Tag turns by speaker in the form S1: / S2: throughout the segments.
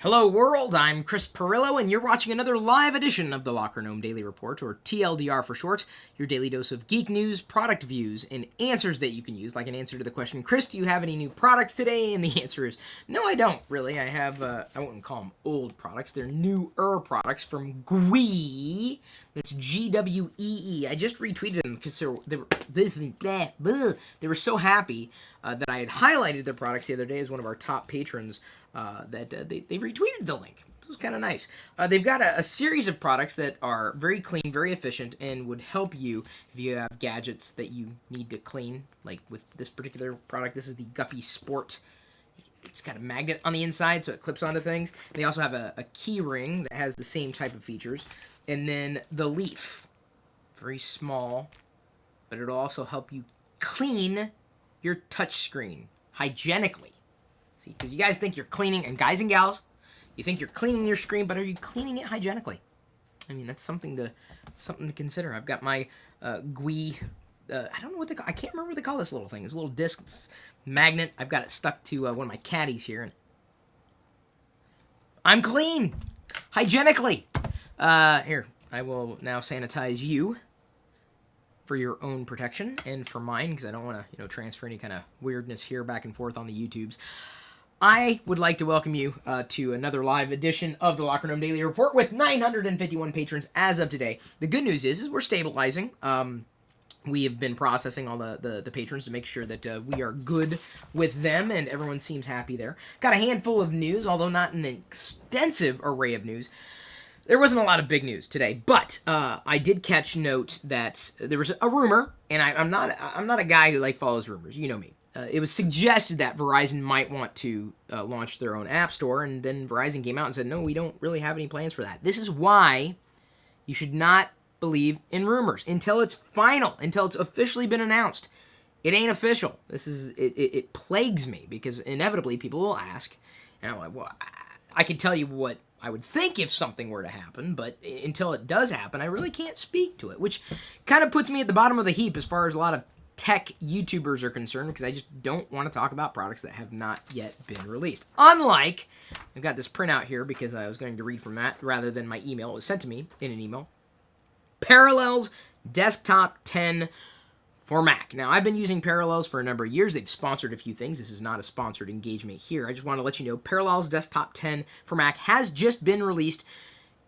S1: Hello world, I'm Chris Pirillo, and you're watching another live edition of the LockerGnome Daily Report, or TLDR for short, your daily dose of geek news, product views, and answers that you can use, like an answer to the question, Chris, do you have any new products today? And the answer is, no, I don't, really. I have, I wouldn't call them old products, they're newer products from GWEE. That's G-W-E-E. I just retweeted them because they were so happy that I had highlighted their products the other day as one of our top patrons that they retweeted the link. It was kind of nice. They've got a series of products that are very clean, very efficient, and would help you if you have gadgets that you need to clean. Like with this particular product, this is the Guppy Sport. It's got a magnet on the inside, so it clips onto things. And they also have a key ring that has the same type of features. And then the leaf, very small, but it'll also help you clean your touch screen hygienically. See, because you guys think you're cleaning, and guys and gals, you think you're cleaning your screen, but are you cleaning it hygienically? I mean, that's something to consider. I've got my GWEE. I don't know what I can't remember what they call this little thing. It's a little disc magnet. I've got it stuck to one of my caddies here, and I'm clean hygienically. Here, I will now sanitize you for your own protection and for mine, because I don't want to, transfer any kind of weirdness here back and forth on the YouTubes. I would like to welcome you to another live edition of the LockerGnome Daily Report with 951 patrons as of today. The good news is we're stabilizing. We have been processing all the patrons to make sure that we are good with them, and everyone seems happy there. Got a handful of news, although not an extensive array of news. There wasn't a lot of big news today, but I did catch note that there was a rumor, and I'm not a guy who follows rumors. You know me. It was suggested that Verizon might want to launch their own app store, and then Verizon came out and said, no, we don't really have any plans for that. This is why you should not believe in rumors until it's final, until it's officially been announced. It ain't official. It plagues me, because inevitably people will ask, and I'm like, well, I can tell you what I would think if something were to happen, but until it does happen, I really can't speak to it, which kind of puts me at the bottom of the heap as far as a lot of tech YouTubers are concerned, because I just don't want to talk about products that have not yet been released. Unlike, I've got this printout here because I was going to read from that rather than my email. It was sent to me in an email. Parallels Desktop 10 for Mac. Now, I've been using Parallels for a number of years. They've sponsored a few things. This is not a sponsored engagement here. I just want to let you know Parallels Desktop 10 for Mac has just been released,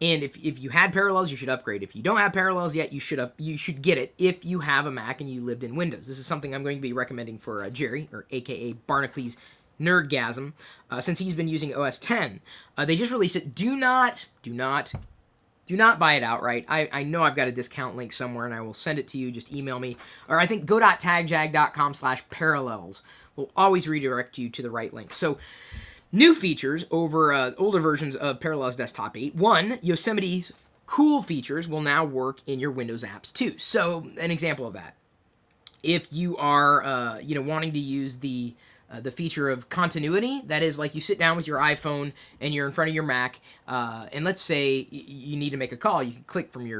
S1: and if you had Parallels, you should upgrade. If you don't have Parallels yet, you should get it if you have a Mac and you lived in Windows. This is something I'm going to be recommending for Jerry, or aka Barnacles Nerdgasm, since he's been using OS 10. They just released it. Do not buy it outright. I know I've got a discount link somewhere, and I will send it to you. Just email me. Or I think go.tagjag.com/parallels will always redirect you to the right link. So, new features over older versions of Parallels Desktop 8. One, Yosemite's cool features will now work in your Windows apps too. So, an example of that. If you are, wanting to use the feature of continuity, that is, like, you sit down with your iPhone and you're in front of your Mac, and let's say you need to make a call, you can click from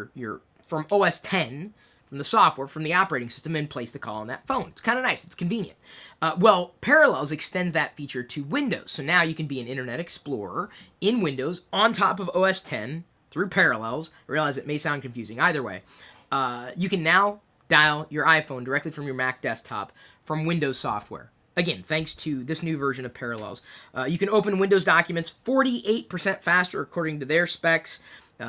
S1: from OS 10, from the software, from the operating system, and place the call on that phone. It's kind of nice. It's convenient. Well, Parallels extends that feature to Windows, so now you can be an Internet Explorer in Windows on top of OS 10 through Parallels. I realize it may sound confusing. Either way, you can now dial your iPhone directly from your Mac desktop from Windows software. Again, thanks to this new version of Parallels. You can open Windows documents 48% faster according to their specs.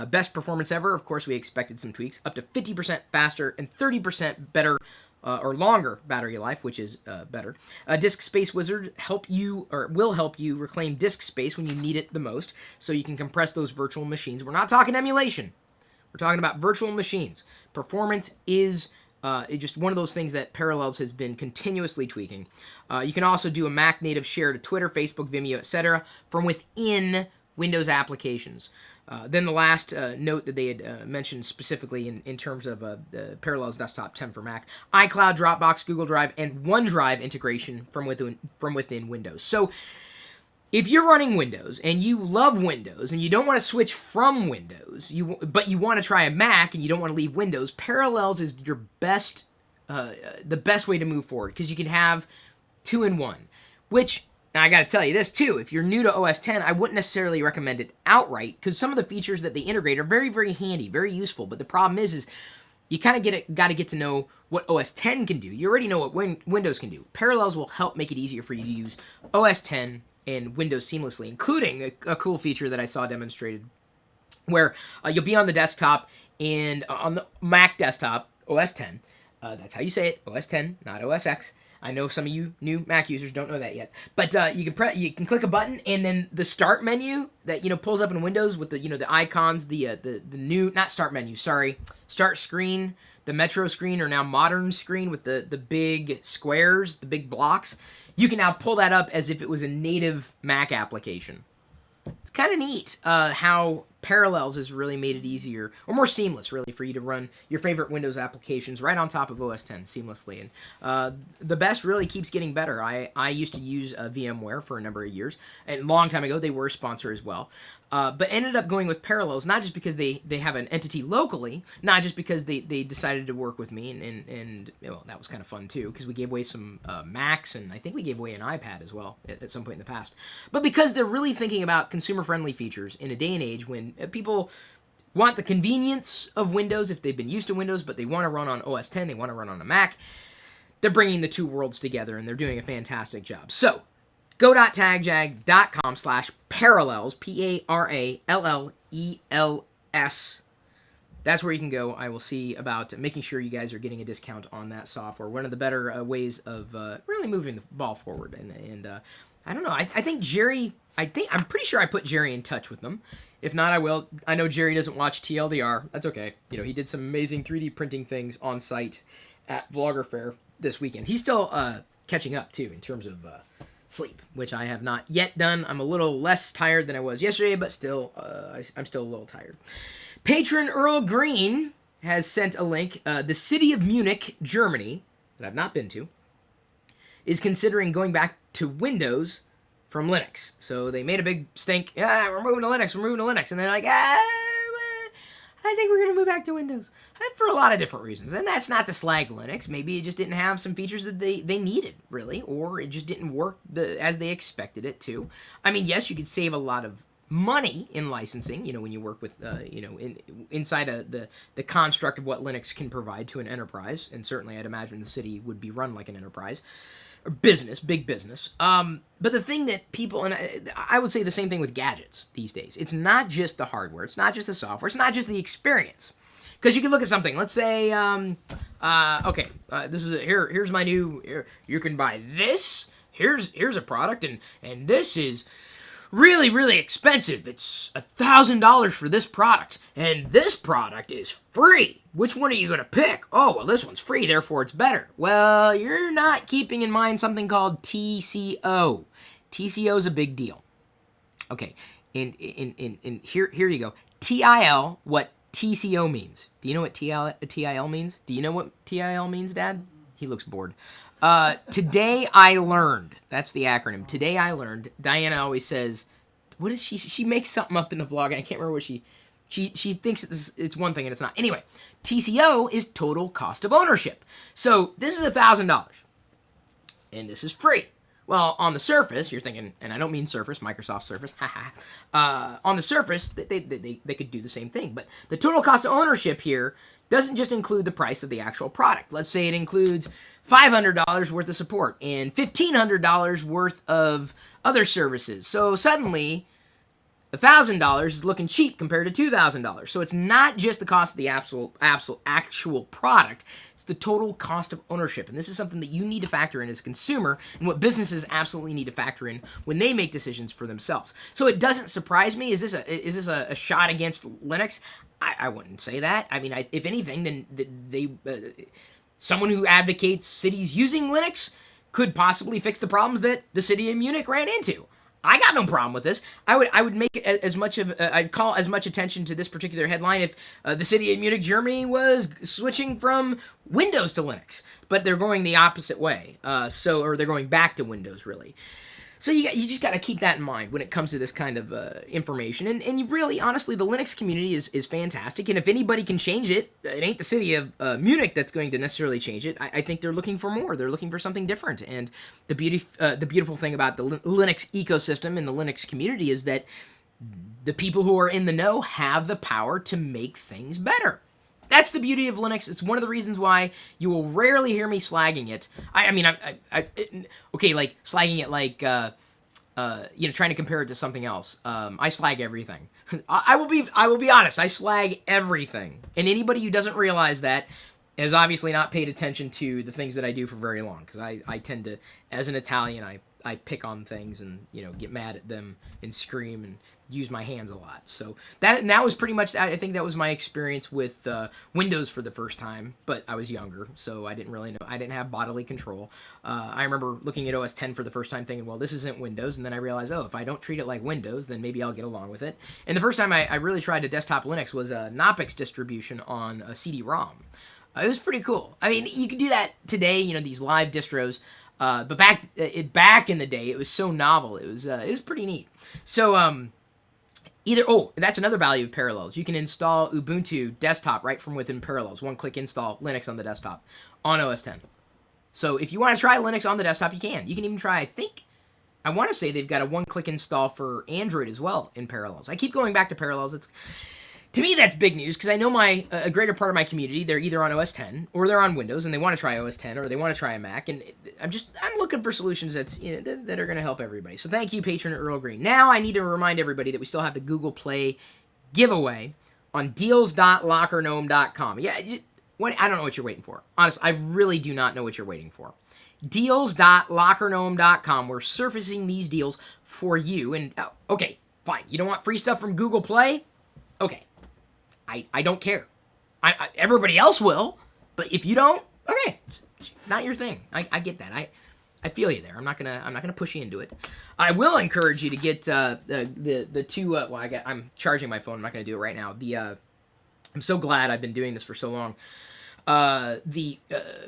S1: Best performance ever. Of course, we expected some tweaks. Up to 50% faster and 30% better or longer battery life, which is better. Disk Space Wizard will help you reclaim disk space when you need it the most, so you can compress those virtual machines. We're not talking emulation. We're talking about virtual machines. Performance is just one of those things that Parallels has been continuously tweaking. You can also do a Mac native share to Twitter, Facebook, Vimeo, etc. from within Windows applications. Then the last note that they had mentioned specifically in terms of the Parallels Desktop 10 for Mac, iCloud, Dropbox, Google Drive, and OneDrive integration from within Windows. So if you're running Windows and you love Windows and you don't want to switch from Windows, but you want to try a Mac and you don't want to leave Windows, Parallels is your the best way to move forward, because you can have 2-in-1, which Now, I got to tell you this, too. If you're new to OS X, I wouldn't necessarily recommend it outright, because some of the features that they integrate are very, very handy, very useful. But the problem is you kind of got to get to know what OS X can do. You already know what Windows can do. Parallels will help make it easier for you to use OS X and Windows seamlessly, including a cool feature that I saw demonstrated where you'll be on the desktop, and on the Mac desktop, OS X, that's how you say it, OS X, not OS X. I know some of you new Mac users don't know that yet, but you can click a button, and then the start menu that pulls up in Windows with the the icons, the new, not start menu, sorry, start screen, the Metro screen, or now modern screen with the big squares, the big blocks. You can now pull that up as if it was a native Mac application. It's kind of neat how Parallels has really made it easier, or more seamless, really, for you to run your favorite Windows applications right on top of OS X seamlessly. And the best really keeps getting better. I used to use VMware for a number of years, and a long time ago they were a sponsor as well. But ended up going with Parallels, not just because they have an entity locally, not just because they decided to work with me, and well, that was kind of fun too, because we gave away some Macs, and I think we gave away an iPad as well at some point in the past. But because they're really thinking about consumer-friendly features in a day and age when people want the convenience of Windows if they've been used to Windows, but they want to run on OS X, they want to run on a Mac, they're bringing the two worlds together, and they're doing a fantastic job. So, go.tagjag.com/parallels, Parallels. That's where you can go. I will see about making sure you guys are getting a discount on that software. One of the better ways of really moving the ball forward. And I don't know. I think Jerry, I'm pretty sure I put Jerry in touch with them. If not, I will. I know Jerry doesn't watch TLDR. That's okay. He did some amazing 3D printing things on site at Vlogger Fair this weekend. He's still catching up, too, in terms of sleep, which I have not yet done. I'm a little less tired than I was yesterday, but still, I'm still a little tired. Patron Earl Green has sent a link. The city of Munich, Germany, that I've not been to, is considering going back to Windows from Linux. So they made a big stink. We're moving to Linux. And they're like, I think we're going to move back to Windows. For a lot of different reasons. And that's not to slag Linux. Maybe it just didn't have some features that they needed, really. Or it just didn't work as they expected it to. I mean, yes, you could save a lot of money in licensing, when you work with, inside the construct of what Linux can provide to an enterprise. And certainly I'd imagine the city would be run like an enterprise. Or business, big business. But the thing that people, and I would say the same thing with gadgets these days. It's not just the hardware. It's not just the software. It's not just the experience. Because you can look at something. Let's say, this is here's my new. You can buy this. Here's a product, and this is really, really expensive. It's $1,000 for this product, and this product is free. Which one are you going to pick? Oh, well, this one's free, therefore it's better. Well, you're not keeping in mind something called TCO. TCO is a big deal. Okay, and here you go. TIL, what TCO means. Do you know what TIL means? Do you know what TIL means, Dad? He looks bored. Today I learned. That's the acronym. Today I learned. Diana always says, what is she? She makes something up in the vlog, and I can't remember what she thinks it's one thing and it's not. Anyway, TCO is total cost of ownership. So this is $1,000, and this is free. Well, on the surface, you're thinking, and I don't mean Surface, Microsoft Surface, on the surface, they could do the same thing. But the total cost of ownership here doesn't just include the price of the actual product. Let's say it includes $500 worth of support and $1,500 worth of other services. So suddenly, $1,000 is looking cheap compared to $2,000. So it's not just the cost of the actual product. It's the total cost of ownership. And this is something that you need to factor in as a consumer, and what businesses absolutely need to factor in when they make decisions for themselves. So it doesn't surprise me. Is this a shot against Linux? I wouldn't say that. I mean, if anything, then someone who advocates cities using Linux could possibly fix the problems that the city of Munich ran into. I got no problem with this. I would make I'd call as much attention to this particular headline if the city of Munich, Germany was switching from Windows to Linux, but they're going the opposite way. Or they're going back to Windows, really. So you just got to keep that in mind when it comes to this kind of information. And you really, honestly, the Linux community is fantastic. And if anybody can change it, it ain't the city of Munich that's going to necessarily change it. I think they're looking for more. They're looking for something different. And the beautiful thing about the Linux ecosystem and the Linux community is that the people who are in the know have the power to make things better. That's the beauty of Linux. It's one of the reasons why you will rarely hear me slagging it. Okay, like slagging it like, trying to compare it to something else. I slag everything. I will be honest. I slag everything. And anybody who doesn't realize that has obviously not paid attention to the things that I do for very long. Because I tend to, as an Italian, I pick on things and, get mad at them and scream and use my hands a lot. So that was pretty much, I think that was my experience with Windows for the first time, but I was younger, so I didn't really know. I didn't have bodily control. I remember looking at OS X for the first time thinking, well, this isn't Windows, and then I realized, if I don't treat it like Windows, then maybe I'll get along with it. And the first time I really tried a desktop Linux was a Knoppix distribution on a CD-ROM. It was pretty cool. I mean, you could do that today, these live distros, but back in the day, it was so novel. It was pretty neat. So, that's another value of Parallels. You can install Ubuntu desktop right from within Parallels. One-click install Linux on the desktop on OS X. So if you want to try Linux on the desktop, you can. You can even try, I want to say they've got a one-click install for Android as well in Parallels. I keep going back to Parallels. To me, that's big news because I know a greater part of my community, they're either on OS X or they're on Windows and they want to try OS X or they want to try a Mac. And I'm looking for solutions that are going to help everybody. So thank you, Patron Earl Green. Now I need to remind everybody that we still have the Google Play giveaway on deals.lockergnome.com. Yeah, I don't know what you're waiting for. Honestly, I really do not know what you're waiting for. Deals.lockergnome.com. We're surfacing these deals for you. And okay, fine. You don't want free stuff from Google Play? Okay. I don't care. Everybody else will, but if you don't, okay, it's not your thing. I get that. I feel you there. I'm not gonna push you into it. I will encourage you to get the two. I'm charging my phone. I'm not gonna do it right now. I'm so glad I've been doing this for so long. The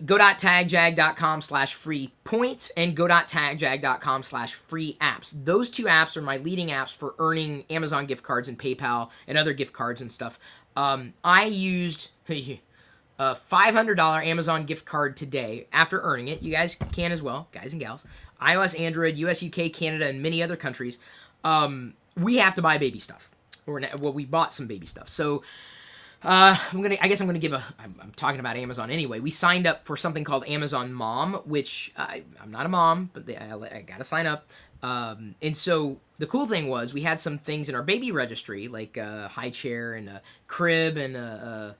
S1: go.tagjag.com/free points and go.tagjag.com/free apps. Those two apps are my leading apps for earning Amazon gift cards and PayPal and other gift cards and stuff. I used a $500 Amazon gift card today after earning it. You guys can as well, guys and gals. iOS, Android, US, UK, Canada, and many other countries. We have to buy baby stuff. We bought some baby stuff. So I'm talking about Amazon anyway. We signed up for something called Amazon Mom, which I'm not a mom, but I gotta sign up. And so the cool thing was we had some things in our baby registry, like a high chair and a crib and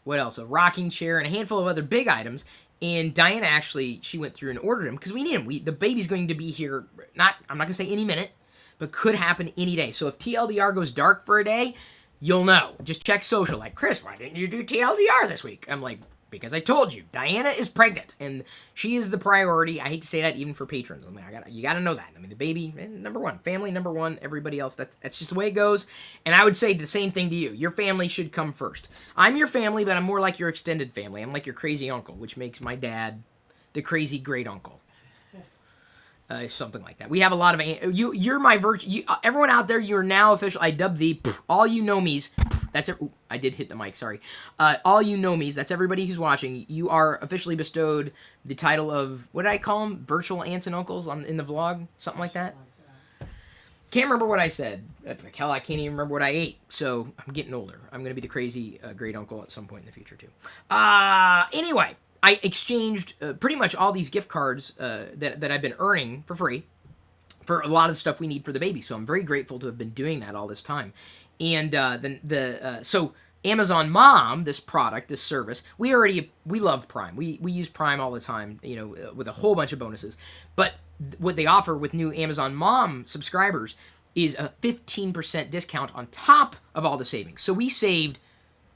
S1: what else? A rocking chair and a handful of other big items. And Diana actually, she went through and ordered them because we need them. The baby's going to be here, I'm not going to say any minute, but could happen any day. So if TLDR goes dark for a day, you'll know. Just check social. Like, Chris, why didn't you do TLDR this week? I'm like, because I told you, Diana is pregnant, and she is the priority. I hate to say that even for patrons. You got to know that. I mean, the baby, number one. Family, number one. Everybody else, that's just the way it goes. And I would say the same thing to you. Your family should come first. I'm your family, but I'm more like your extended family. I'm like your crazy uncle, which makes my dad the crazy great uncle. Something like that. We have a lot of... You're my virtue. Everyone out there, you're now official. I dub thee all you know me's. That's it. I did hit the mic, sorry. All you know me's, that's everybody who's watching. You are officially bestowed the title of, what did I call them? Virtual aunts and uncles in the vlog? Something like that? Can't remember what I said. Hell, I can't even remember what I ate. So, I'm getting older. I'm going to be the crazy great uncle at some point in the future, too. Anyway, I exchanged pretty much all these gift cards that I've been earning for free for a lot of the stuff we need for the baby. So, I'm very grateful to have been doing that all this time. And so Amazon Mom, this product, this service, we love Prime. We use Prime all the time, with a whole bunch of bonuses. But what they offer with new Amazon Mom subscribers is a 15% discount on top of all the savings. So we saved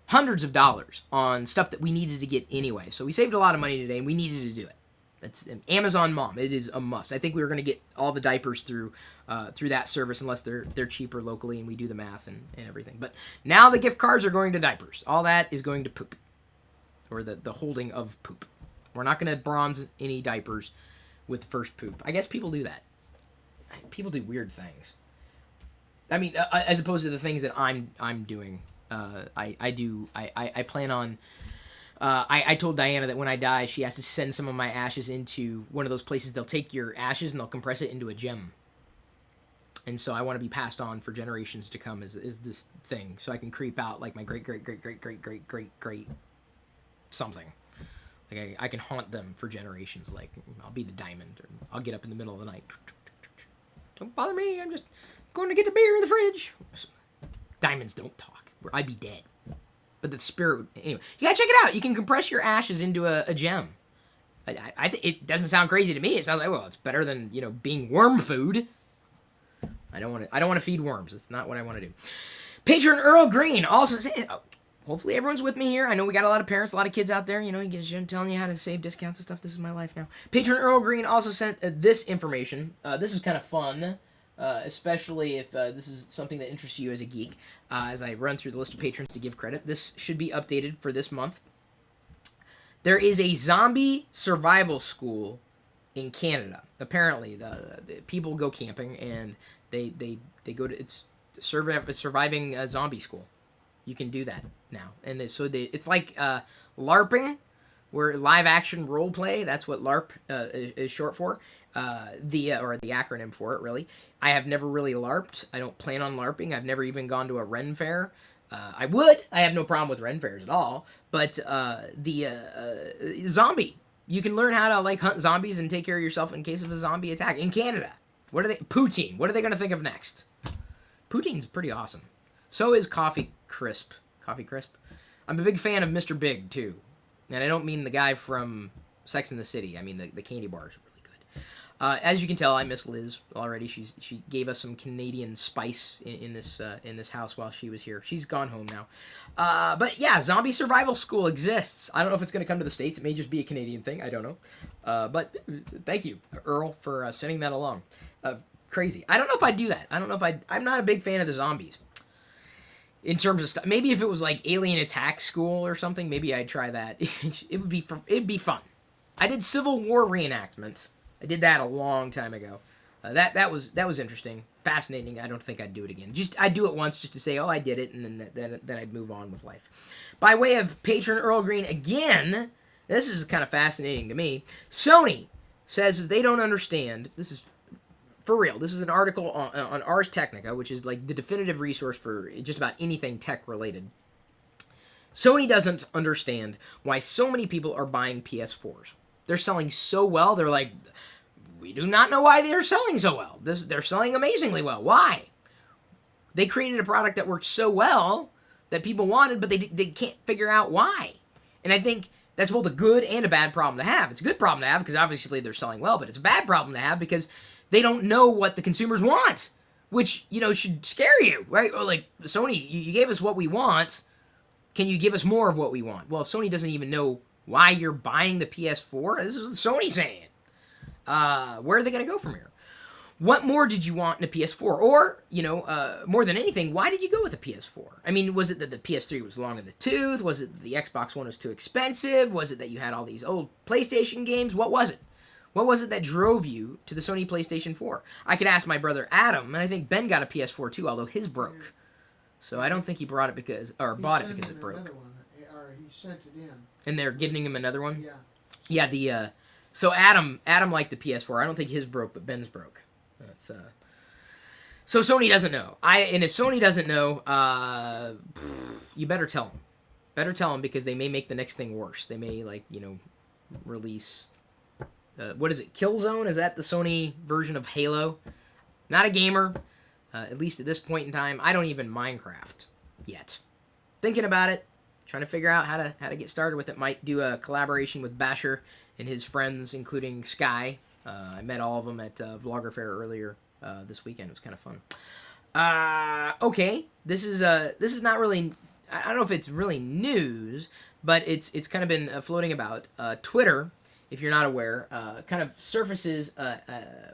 S1: hundreds of dollars on stuff that we needed to get anyway. So we saved a lot of money today, and we needed to do it. That's Amazon Mom. It is a must. I think we were going to get all the diapers through that service unless they're cheaper locally and we do the math and everything. But now the gift cards are going to diapers. All that is going to poop, or the holding of poop. We're not going to bronze any diapers with first poop. I guess people do that. people do weird things. I mean, as opposed to the things that I'm doing. I plan on. I told Diana that when I die, she has to send some of my ashes into one of those places. They'll take your ashes and they'll compress it into a gem. And so I want to be passed on for generations to come as this thing, so I can creep out like my great something. Like I can haunt them for generations. Like I'll be the diamond, or I'll get up in the middle of the night. Don't bother me. I'm just going to get the beer in the fridge. Diamonds don't talk. I'd be dead. But the spirit, anyway, you gotta check it out. You can compress your ashes into a gem. I think it doesn't sound crazy to me. It sounds like, well, it's better than being worm food. I don't want to feed worms. It's not what I want to do. Patron Earl Green also said, hopefully everyone's with me here. I know we got a lot of parents, a lot of kids out there. He's telling you how to save discounts and stuff. This is my life now. Patron Earl Green also sent this information. This is kind of fun. Especially if this is something that interests you as a geek. As I run through the list of patrons to give credit, this should be updated for this month. There is a zombie survival school in Canada. Apparently, the people go camping and they go to it's surviving a zombie school. You can do that now, and it's like LARPing, where live action role play. That's what LARP is short for. The acronym for it, really. I have never really LARPed. I don't plan on LARPing. I've never even gone to a Ren Fair. I would. I have no problem with Ren Fairs at all. But the zombie. You can learn how to hunt zombies and take care of yourself in case of a zombie attack. In Canada. Poutine. What are they going to think of next? Poutine's pretty awesome. So is Coffee Crisp. Coffee Crisp. I'm a big fan of Mr. Big, too. And I don't mean the guy from Sex and the City. I mean the candy bars. As you can tell, I miss Liz already. She gave us some Canadian spice in this house while she was here. She's gone home now. But yeah, Zombie Survival School exists. I don't know if it's going to come to the States. It may just be a Canadian thing. I don't know. But thank you, Earl, for sending that along. Crazy. I don't know if I'd do that. I don't know if I'm not a big fan of the zombies. In terms of stuff, maybe if it was like Alien Attack School or something, maybe I'd try that. It'd be fun. I did Civil War reenactment. I did that a long time ago. That was interesting, fascinating. I don't think I'd do it again. I'd do it once just to say, oh, I did it, and then I'd move on with life. By way of Patron Earl Green again, this is kind of fascinating to me. Sony says if they don't understand, this is for real. This is an article on Ars Technica, which is like the definitive resource for just about anything tech related. Sony doesn't understand why so many people are buying PS4s. They're selling so well. They're like, we do not know why they're selling so well. They're selling amazingly well. Why? They created a product that worked so well that people wanted, but they can't figure out why. And I think that's both a good and a bad problem to have. It's a good problem to have because obviously they're selling well, but it's a bad problem to have because they don't know what the consumers want, which, should scare you, right? Or like, Sony, you gave us what we want. Can you give us more of what we want? Well, if Sony doesn't even know why you're buying the PS4, this is what Sony's saying. Where are they going to go from here? What more did you want in a PS4? Or, more than anything, why did you go with a PS4? I mean, was it that the PS3 was long in the tooth? Was it that the Xbox One was too expensive? Was it that you had all these old PlayStation games? What was it? What was it that drove you to the Sony PlayStation 4? I could ask my brother Adam, and I think Ben got a PS4 too, although his broke. So I don't think he bought it because it broke.
S2: He sent it in.
S1: And they're getting him another one?
S2: Yeah.
S1: Yeah, so Adam liked the PS4. I don't think his broke, but Ben's broke. So Sony doesn't know. And if Sony doesn't know, you better tell them. Better tell them because they may make the next thing worse. They may release what is it? Killzone? Is that the Sony version of Halo? Not a gamer, at least at this point in time. I don't even Minecraft yet. Thinking about it. Trying to figure out how to get started with it. Might do a collaboration with Basher and his friends, including Sky. I met all of them at Vlogger Fair earlier this weekend. It was kind of fun. Okay, this is not really. I don't know if it's really news, but it's kind of been floating about. Twitter, if you're not aware, kind of surfaces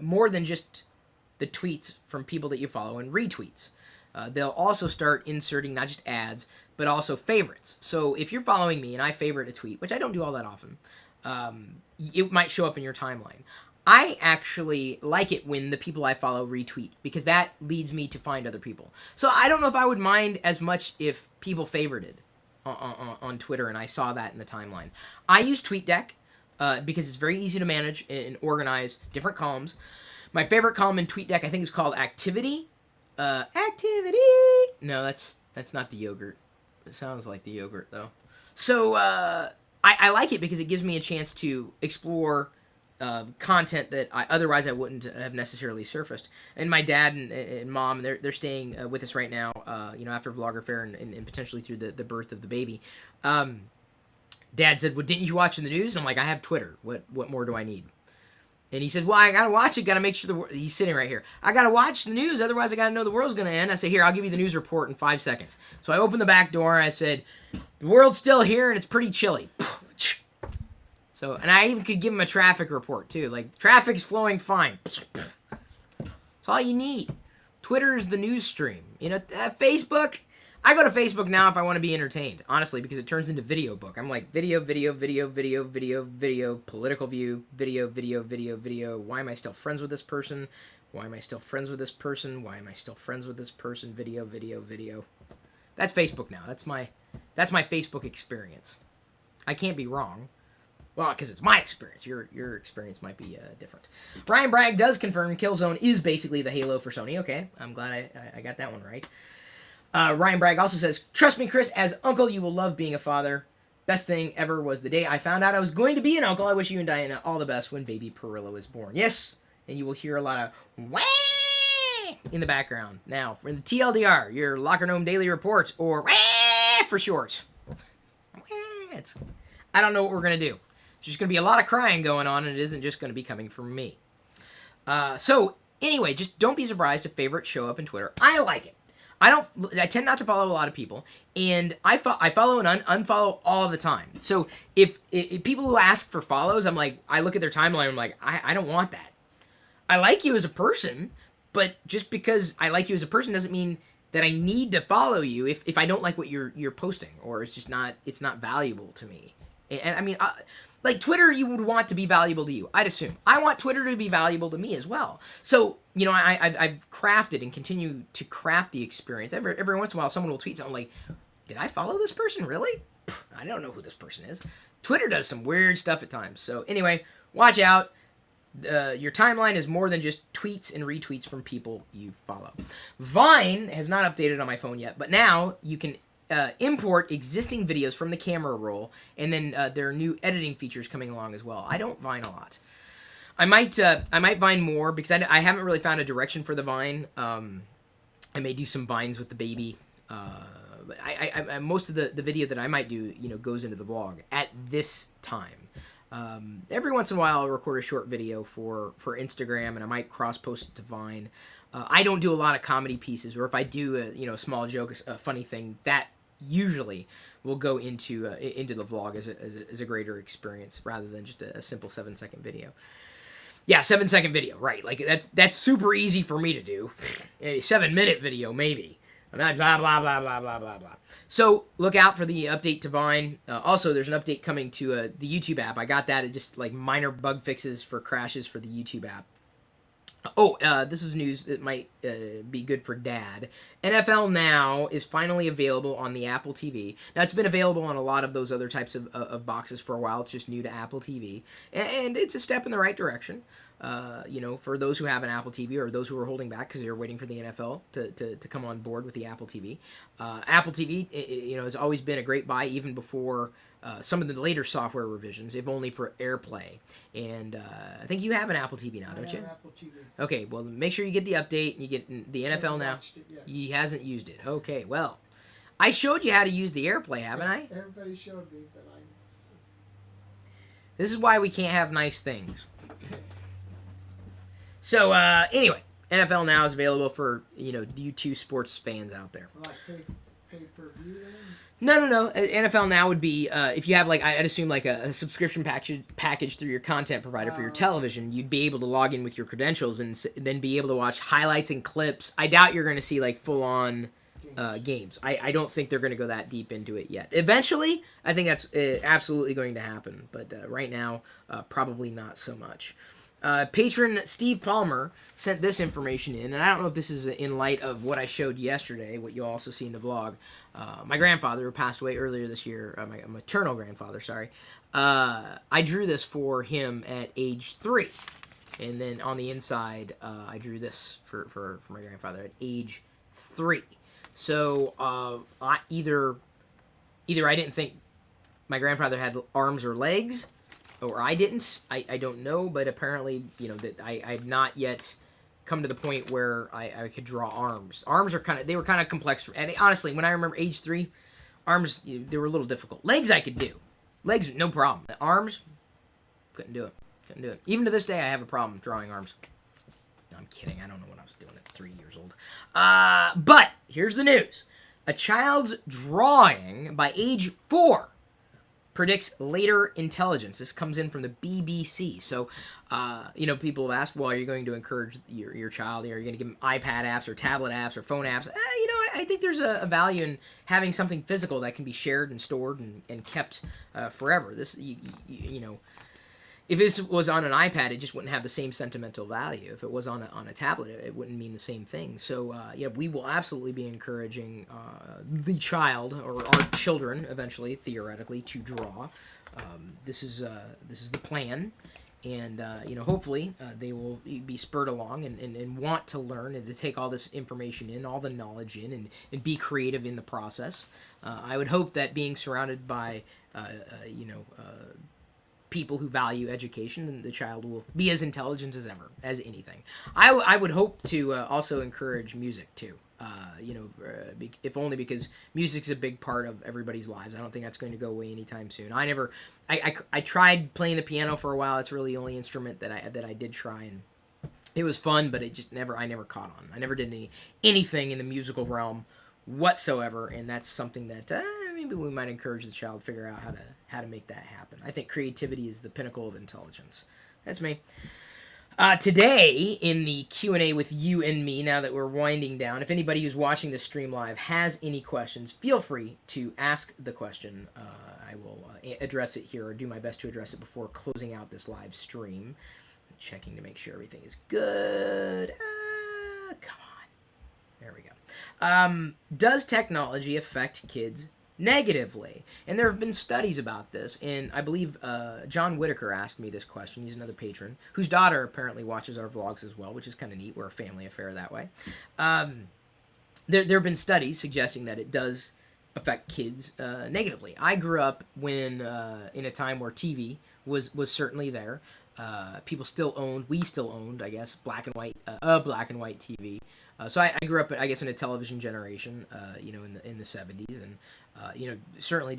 S1: more than just the tweets from people that you follow and retweets. They'll also start inserting not just ads, but also favorites. So if you're following me and I favorite a tweet, which I don't do all that often, it might show up in your timeline. I actually like it when the people I follow retweet, because that leads me to find other people. So I don't know if I would mind as much if people favorited on Twitter and I saw that in the timeline. I use TweetDeck because it's very easy to manage and organize different columns. My favorite column in TweetDeck, I think, is called Activity. Activity! No, that's not the yogurt. It sounds like the yogurt, though. So I like it because it gives me a chance to explore content that otherwise I wouldn't have necessarily surfaced. And my dad and mom, they're staying with us right now, after Vlogger Fair and potentially through the birth of the baby. Dad said, well, didn't you watch the news? And I'm like, I have Twitter. What more do I need? And he says, well, I gotta watch it, gotta make sure he's sitting right here. I gotta watch the news, otherwise I gotta know the world's gonna end. I say, here, I'll give you the news report in 5 seconds. So I opened the back door, I said, the world's still here and it's pretty chilly. So, and I even could give him a traffic report too. Like, traffic's flowing fine. That's all you need. Twitter is the news stream. Facebook, I go to Facebook now if I want to be entertained, honestly, because it turns into video book. I'm like, video, political view, video. Why am I still friends with this person? Why am I still friends with this person? Why am I still friends with this person? Video. That's Facebook now. That's my Facebook experience. I can't be wrong. Well, because it's my experience. Your experience might be different. Brian Bragg does confirm Killzone is basically the Halo for Sony. Okay, I'm glad I got that one right. Ryan Bragg also says, trust me, Chris, as uncle, you will love being a father. Best thing ever was the day I found out I was going to be an uncle. I wish you and Diana all the best when baby Pirillo is born. Yes, and you will hear a lot of wah in the background. Now, for the TLDR, your LockerGnome Daily Report, or wah for short. I don't know what we're going to do. There's just going to be a lot of crying going on, and it isn't just going to be coming from me. So, anyway, just don't be surprised if favorites show up in Twitter. I like it. I tend not to follow a lot of people, and I follow and unfollow all the time. So if people who ask for follows, I'm like, I look at their timeline, I'm like, I don't want that. I like you as a person, but just because I like you as a person doesn't mean that I need to follow you if I don't like what you're posting, or it's not valuable to me. And I mean, like Twitter, you would want to be valuable to you, I'd assume. I want Twitter to be valuable to me as well. So, I've crafted and continue to craft the experience. Every once in a while, someone will tweet something like, did I follow this person, really? I don't know who this person is. Twitter does some weird stuff at times. So anyway, watch out. Your timeline is more than just tweets and retweets from people you follow. Vine has not updated on my phone yet, but now you can import existing videos from the camera roll, and then there are new editing features coming along as well. I don't Vine a lot. I might Vine more because I haven't really found a direction for the Vine. I may do some Vines with the baby. But I most of the video that I might do, goes into the vlog at this time. Every once in a while, I'll record a short video for Instagram, and I might cross post it to Vine. I don't do a lot of comedy pieces, or if I do a small joke, a funny thing, that usually will go into the vlog as a greater experience rather than just a simple 7-second video. Yeah, 7-second video, right? Like that's super easy for me to do. A 7-minute video, maybe. Blah blah blah blah blah blah blah blah. So look out for the update to Vine. Also, there's an update coming to the YouTube app. I got that. It just like minor bug fixes for crashes for the YouTube app. Oh, this is news that might be good for Dad. NFL Now is finally available on the Apple TV. Now, it's been available on a lot of those other types of boxes for a while. It's just new to Apple TV. And it's a step in the right direction. For those who have an Apple TV or those who are holding back because they're waiting for the NFL to come on board with the Apple TV. Apple TV, has always been a great buy even before some of the later software revisions, if only for AirPlay. And I think you have an Apple TV now, don't you?
S2: I have Apple TV.
S1: Okay, well, make sure you get the update and you get the NFL Now. He hasn't used it. Okay, well, I showed you how to use the AirPlay, haven't I?
S2: Everybody showed me, but
S1: This is why we can't have nice things. So, anyway, NFL Now is available for, you two sports fans out there.
S2: like pay-per-view then?
S1: No. NFL Now would be, if you have, I'd assume, a subscription package through your content provider for your television, you'd be able to log in with your credentials and then be able to watch highlights and clips. I doubt you're going to see, full-on games. I don't think they're going to go that deep into it yet. Eventually, I think that's absolutely going to happen, but right now, probably not so much. Patron Steve Palmer sent this information in, and I don't know if this is in light of what I showed yesterday, what you'll also see in the vlog. My grandfather, who passed away earlier this year, my maternal grandfather, sorry, I drew this for him at age 3. And then on the inside, I drew this for my grandfather at age 3. So either I didn't think my grandfather had arms or legs, or I didn't. I don't know, but apparently, that I've not yet come to the point where I could draw arms. Arms are they were kind of complex. And honestly, when I remember age 3, arms, they were a little difficult. Legs I could do. Legs, no problem. The arms, couldn't do it. Couldn't do it. Even to this day, I have a problem drawing arms. No, I'm kidding. I don't know what I was doing at 3 years old. But here's the news. A child's drawing by age 4 predicts later intelligence. This comes in from the BBC. So, people have asked, well, are you going to encourage your child? Are you going to give them iPad apps or tablet apps or phone apps? I think there's a value in having something physical that can be shared and stored and kept forever. This, if this was on an iPad, it just wouldn't have the same sentimental value. If it was on a tablet, it wouldn't mean the same thing. So, we will absolutely be encouraging the child or our children, eventually, theoretically, to draw. This is the plan, and hopefully they will be spurred along and want to learn and to take all this information in, all the knowledge in, and be creative in the process. I would hope that being surrounded by people who value education, and the child will be as intelligent as ever, as anything. I would hope to also encourage music too. If only because music's a big part of everybody's lives. I don't think that's going to go away anytime soon. I tried playing the piano for a while. It's really the only instrument that I did try, and it was fun, but I never caught on. I never did anything in the musical realm whatsoever, and that's something that maybe we might encourage the child to figure out how to make that happen. I think creativity is the pinnacle of intelligence. That's me. Today, in the Q&A with you and me, now that we're winding down, if anybody who's watching this stream live has any questions, feel free to ask the question. I will address it here, or do my best to address it before closing out this live stream. Checking to make sure everything is good. Come on. There we go. Does technology affect kids negatively? And there have been studies about this, and I believe John Whitaker asked me this question. He's another patron whose daughter apparently watches our vlogs as well, which is kind of neat. We're a family affair that way. There have been studies suggesting that it does affect kids negatively. I grew up in a time where TV was certainly there. We still owned, I guess, black and white TV. So I grew up, I guess, in a television generation, in the 70s, and certainly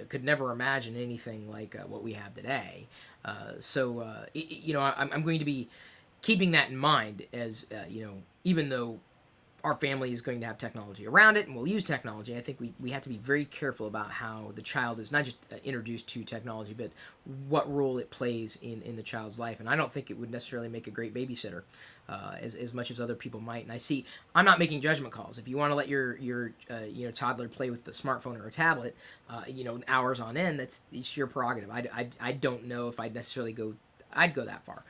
S1: could never imagine anything like what we have today. I'm going to be keeping that in mind as, even though our family is going to have technology around it and we'll use technology, I think we have to be very careful about how the child is not just introduced to technology, but what role it plays in the child's life. And I don't think it would necessarily make a great babysitter as much as other people might. And I'm not making judgment calls. If you want to let your toddler play with the smartphone or a tablet, hours on end, it's your prerogative. I don't know if I'd necessarily go that far.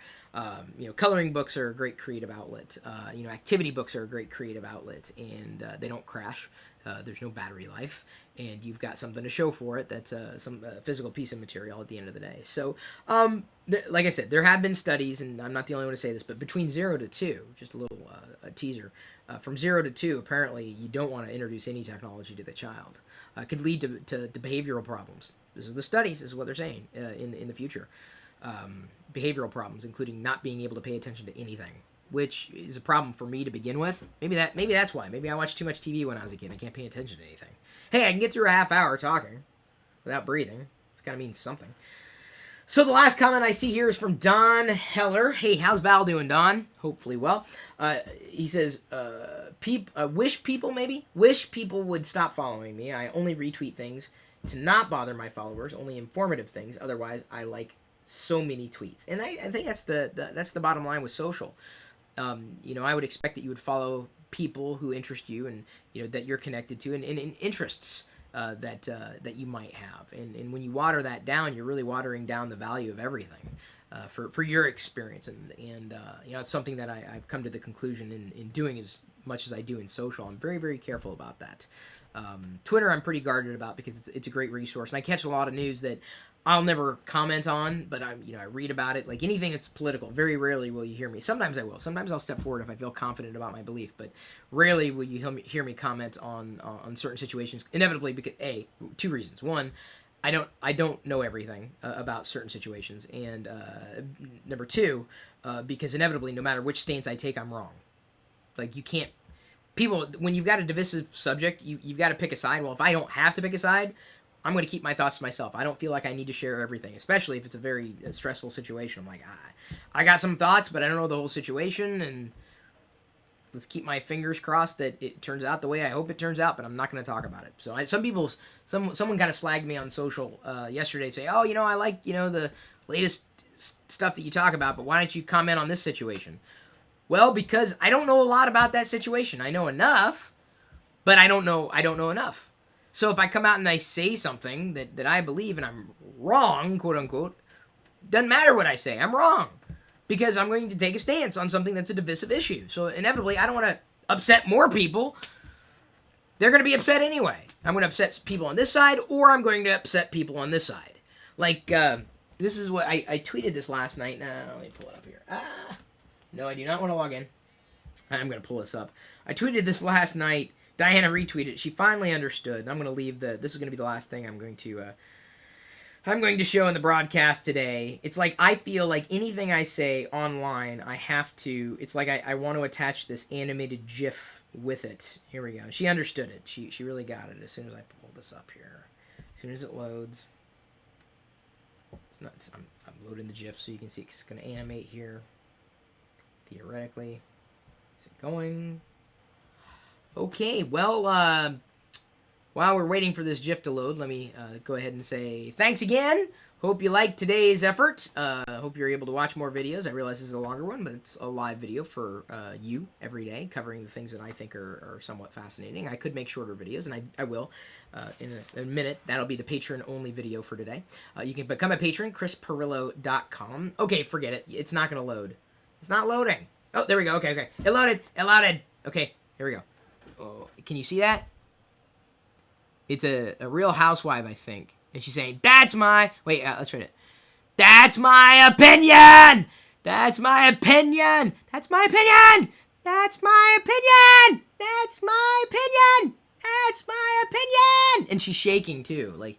S1: Coloring books are a great creative outlet. Activity books are a great creative outlet, and they don't crash. There's no battery life, and you've got something to show for it. That's some physical piece of material at the end of the day. So, like I said, there have been studies, and I'm not the only one to say this, but between 0 to 2, just a little a teaser, from 0 to 2, apparently you don't want to introduce any technology to the child. It could lead to behavioral problems. This is the studies. This is what they're saying in the future. Behavioral problems, including not being able to pay attention to anything, which is a problem for me to begin with. Maybe that's why. Maybe I watched too much TV when I was a kid. I can't pay attention to anything. Hey, I can get through a half hour talking without breathing. It's got to mean something. So the last comment I see here is from Don Heller. Hey, how's Val doing, Don? Hopefully well. He says, wish people would stop following me. I only retweet things to not bother my followers, only informative things. Otherwise, I like so many tweets. And I think that's the bottom line with social. I would expect that you would follow people who interest you and that you're connected to and in interests that you might have. And when you water that down, you're really watering down the value of everything. for your experience, and you know, it's something that I've come to the conclusion in doing as much as I do in social. I'm very, very careful about that. Twitter, I'm pretty guarded about because it's a great resource, and I catch a lot of news that I'll never comment on, but I read about it. Like anything that's political, very rarely will you hear me. Sometimes I will. Sometimes I'll step forward if I feel confident about my belief, but rarely will you hear me comment on certain situations. Inevitably, because two reasons. One, I don't know everything about certain situations, and number two, because inevitably, no matter which stance I take, I'm wrong. Like you can't. People, when you've got a divisive subject, you've got to pick a side. Well, if I don't have to pick a side, I'm going to keep my thoughts to myself. I don't feel like I need to share everything, especially if it's a very stressful situation. I'm like, I got some thoughts, but I don't know the whole situation, and let's keep my fingers crossed that it turns out the way I hope it turns out, but I'm not going to talk about it. So someone kind of slagged me on social yesterday, say, oh, I like, the latest stuff that you talk about, but why don't you comment on this situation? Well, because I don't know a lot about that situation. I know enough, but I don't know enough. So if I come out and I say something that I believe and I'm wrong, quote unquote, doesn't matter what I say. I'm wrong. Because I'm going to take a stance on something that's a divisive issue. So inevitably, I don't want to upset more people. They're going to be upset anyway. I'm going to upset people on this side, or I'm going to upset people on this side. Like, this is what I tweeted this last night. Now, let me pull it up here. No, I do not want to log in. I'm going to pull this up. I tweeted this last night. Diana retweeted it. She finally understood. I'm going to leave this is going to be the last thing I'm going to show in the broadcast today. It's like I feel like anything I say online, I have to, it's like I want to attach this animated GIF with it. Here we go. She understood it. She really got it as soon as I pulled this up here. As soon as it loads. I'm loading the GIF so you can see it's going to animate here. Theoretically. Is it going? Okay, well, while we're waiting for this GIF to load, let me go ahead and say thanks again. Hope you liked today's effort. Hope you're able to watch more videos. I realize this is a longer one, but it's a live video for you every day, covering the things that I think are somewhat fascinating. I could make shorter videos, and I will in a minute. That'll be the Patron-only video for today. You can become a patron, chrispirillo.com. Okay, forget it. It's not going to load. It's not loading. Oh, there we go. Okay. It loaded. Okay, here we go. Oh, can you see that? It's a Real Housewife, I think. And she's saying, that's my... Wait, let's read it. That's my opinion! That's my opinion! That's my opinion! That's my opinion! That's my opinion! That's my opinion! And she's shaking, too. Like,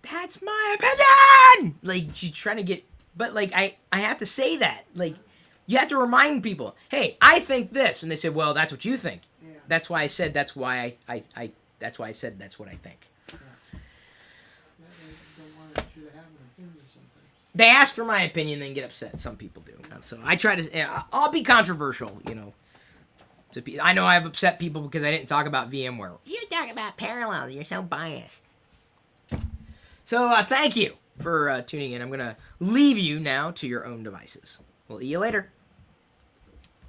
S1: that's my opinion! Like, she's trying to get... But, like, I have to say that. Like, you have to remind people, hey, I think this. And they say, well, that's what you think. Yeah. That's why I said that's why that's why I said that's what I think. Yeah. They ask for my opinion, then get upset. Some people do. So I try to. I'll be controversial, I know I've upset people because I didn't talk about VMware. You talk about parallels. You're so biased. So thank you for tuning in. I'm gonna leave you now to your own devices. We'll see you later.